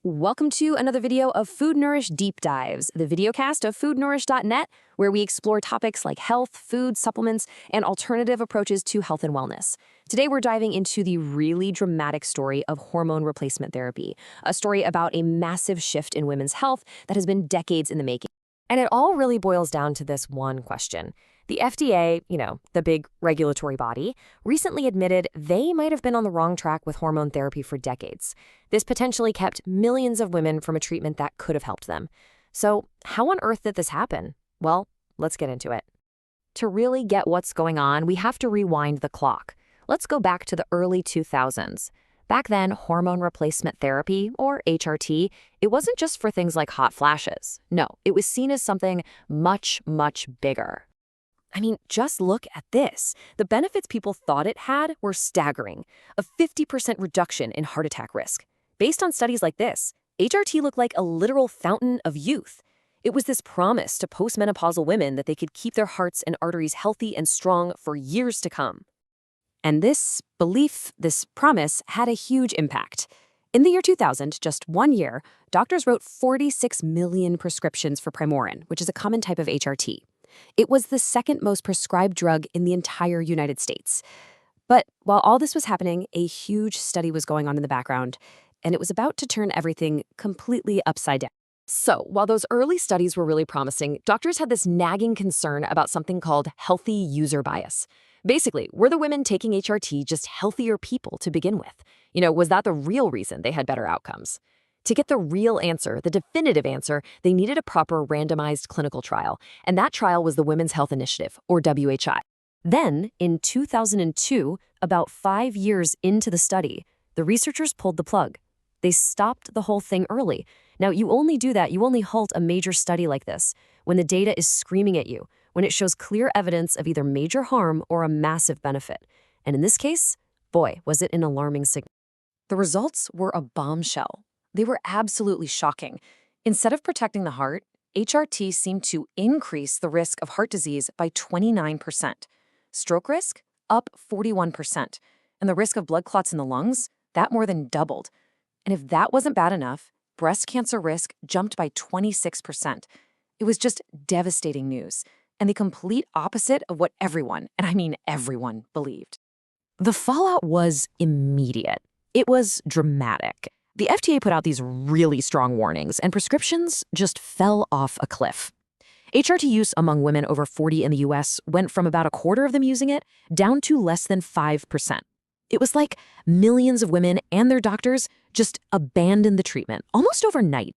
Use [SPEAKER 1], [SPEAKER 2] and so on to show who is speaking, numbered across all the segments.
[SPEAKER 1] Welcome to another video of Food Nourish Deep Dives, the videocast of foodnourish.net, where we explore topics like health, food, supplements, and alternative approaches to health and wellness. Today, we're diving into the really dramatic story of hormone replacement therapy, a story about a massive shift in women's health that has been decades in the making. And it all really boils down to this one question. The FDA, the big regulatory body, recently admitted they might have been on the wrong track with hormone therapy for decades. This potentially kept millions of women from a treatment that could have helped them. So how on earth did this happen? Well, let's get into it. To really get what's going on, we have to rewind the clock. Let's go back to the early 2000s. Back then, hormone replacement therapy, or HRT, it wasn't just for things like hot flashes. No, it was seen as something much, much bigger. I mean, just look at this. The benefits people thought it had were staggering. A 50% reduction in heart attack risk. Based on studies like this, HRT looked like a literal fountain of youth. It was this promise to postmenopausal women that they could keep their hearts and arteries healthy and strong for years to come. And this belief, this promise, had a huge impact. In the year 2000, just 1 year, doctors wrote 46 million prescriptions for Primorin, which is a common type of HRT. It was the second most prescribed drug in the entire United States. But while all this was happening, a huge study was going on in the background, and it was about to turn everything completely upside down. So, while those early studies were really promising, doctors had this nagging concern about something called healthy user bias. Basically, were the women taking HRT just healthier people to begin with? Was that the real reason they had better outcomes? To get the real answer, the definitive answer, they needed a proper randomized clinical trial, and that trial was the Women's Health Initiative, or WHI. Then, in 2002, about 5 years into the study, the researchers pulled the plug. They stopped the whole thing early. Now, you only do that, you only halt a major study like this when the data is screaming at you, when it shows clear evidence of either major harm or a massive benefit. And in this case, boy, was it an alarming signal. The results were a bombshell. They were absolutely shocking. Instead of protecting the heart, HRT seemed to increase the risk of heart disease by 29%. Stroke risk, up 41%. And the risk of blood clots in the lungs, that more than doubled. And if that wasn't bad enough, breast cancer risk jumped by 26%. It was just devastating news, and the complete opposite of what everyone, and I mean everyone, believed. The fallout was immediate. It was dramatic. The FDA put out these really strong warnings, and prescriptions just fell off a cliff. HRT use among women over 40 in the US went from about a quarter of them using it down to less than 5%. It was like millions of women and their doctors just abandoned the treatment almost overnight.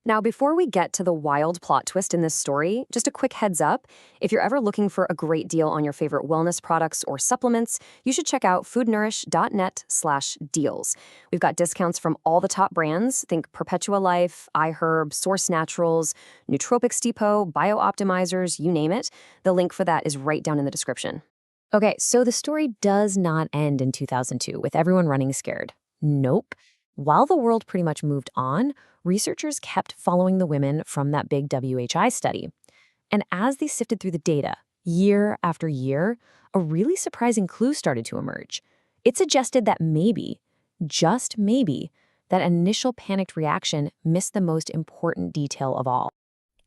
[SPEAKER 1] Now, before we get to the wild plot twist in this story, just a quick heads up. If you're ever looking for a great deal on your favorite wellness products or supplements, you should check out foodnourish.net/deals. We've got discounts from all the top brands. Think Perpetua Life, iHerb, Source Naturals, Nootropics Depot, BioOptimizers, you name it. The link for that is right down in the description. Okay, so the story does not end in 2002 with everyone running scared. Nope. While the world pretty much moved on, researchers kept following the women from that big WHI study. And as they sifted through the data, year after year, a really surprising clue started to emerge. It suggested that maybe, just maybe, that initial panicked reaction missed the most important detail of all.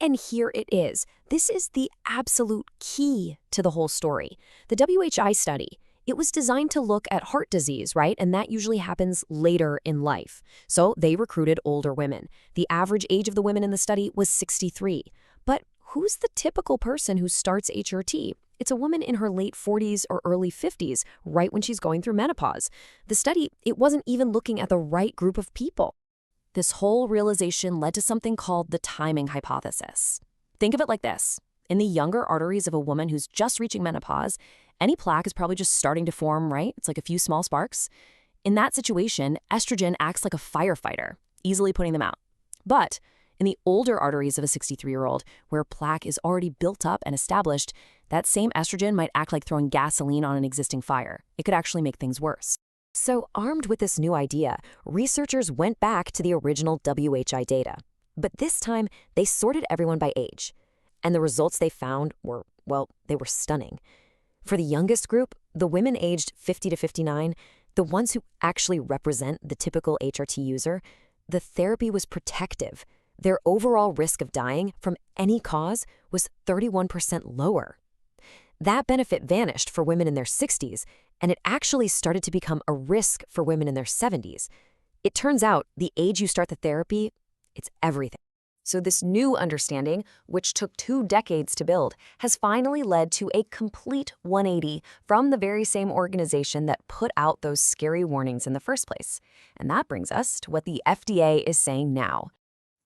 [SPEAKER 1] And here it is. This is the absolute key to the whole story. The WHI study, it was designed to look at heart disease, right? And that usually happens later in life. So they recruited older women. The average age of the women in the study was 63. But who's the typical person who starts HRT? It's a woman in her late 40s or early 50s, right when she's going through menopause. The study, it wasn't even looking at the right group of people. This whole realization led to something called the timing hypothesis. Think of it like this. In the younger arteries of a woman who's just reaching menopause, any plaque is probably just starting to form, right? It's like a few small sparks. In that situation, estrogen acts like a firefighter, easily putting them out. But in the older arteries of a 63-year-old, where plaque is already built up and established, that same estrogen might act like throwing gasoline on an existing fire. It could actually make things worse. So armed with this new idea, researchers went back to the original WHI data. But this time, they sorted everyone by age. And the results they found were, well, they were stunning. For the youngest group, the women aged 50 to 59, the ones who actually represent the typical HRT user, the therapy was protective. Their overall risk of dying from any cause was 31% lower. That benefit vanished for women in their 60s, and it actually started to become a risk for women in their 70s. It turns out the age you start the therapy, it's everything. So this new understanding, which took 2 decades to build, has finally led to a complete 180 from the very same organization that put out those scary warnings in the first place. And that brings us to what the FDA is saying now.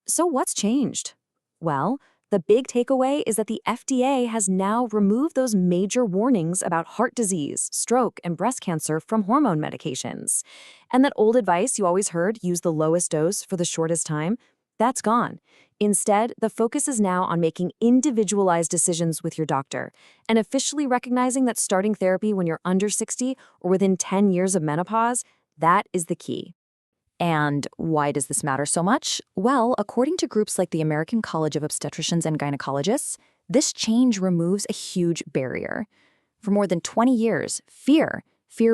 [SPEAKER 1] So what's changed? Well, the big takeaway is that the FDA has now removed those major warnings about heart disease, stroke, and breast cancer from hormone medications. And that old advice you always heard, use the lowest dose for the shortest time, that's gone. Instead, the focus is now on making individualized decisions with your doctor and officially recognizing that starting therapy when you're under 60 or within 10 years of menopause, that is the key. And why does this matter so much? Well, according to groups like the American College of Obstetricians and Gynecologists, this change removes a huge barrier. For more than 20 years, fear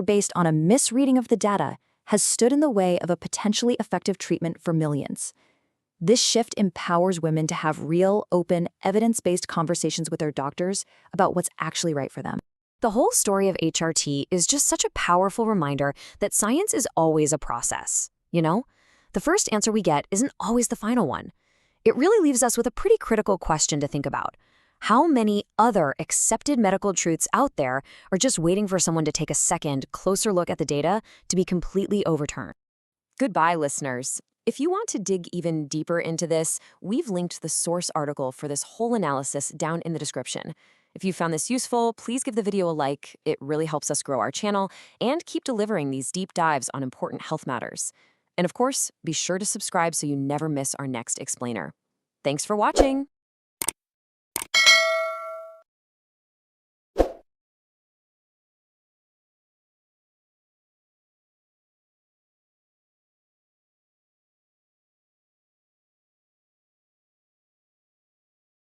[SPEAKER 1] based on a misreading of the data, has stood in the way of a potentially effective treatment for millions. This shift empowers women to have real, open, evidence-based conversations with their doctors about what's actually right for them. The whole story of HRT is just such a powerful reminder that science is always a process. You know, the first answer we get isn't always the final one. It really leaves us with a pretty critical question to think about. How many other accepted medical truths out there are just waiting for someone to take a second, closer look at the data to be completely overturned? Goodbye, listeners. If you want to dig even deeper into this, we've linked the source article for this whole analysis down in the description. If you found this useful, please give the video a like. It really helps us grow our channel and keep delivering these deep dives on important health matters. And of course, be sure to subscribe so you never miss our next explainer. Thanks for watching.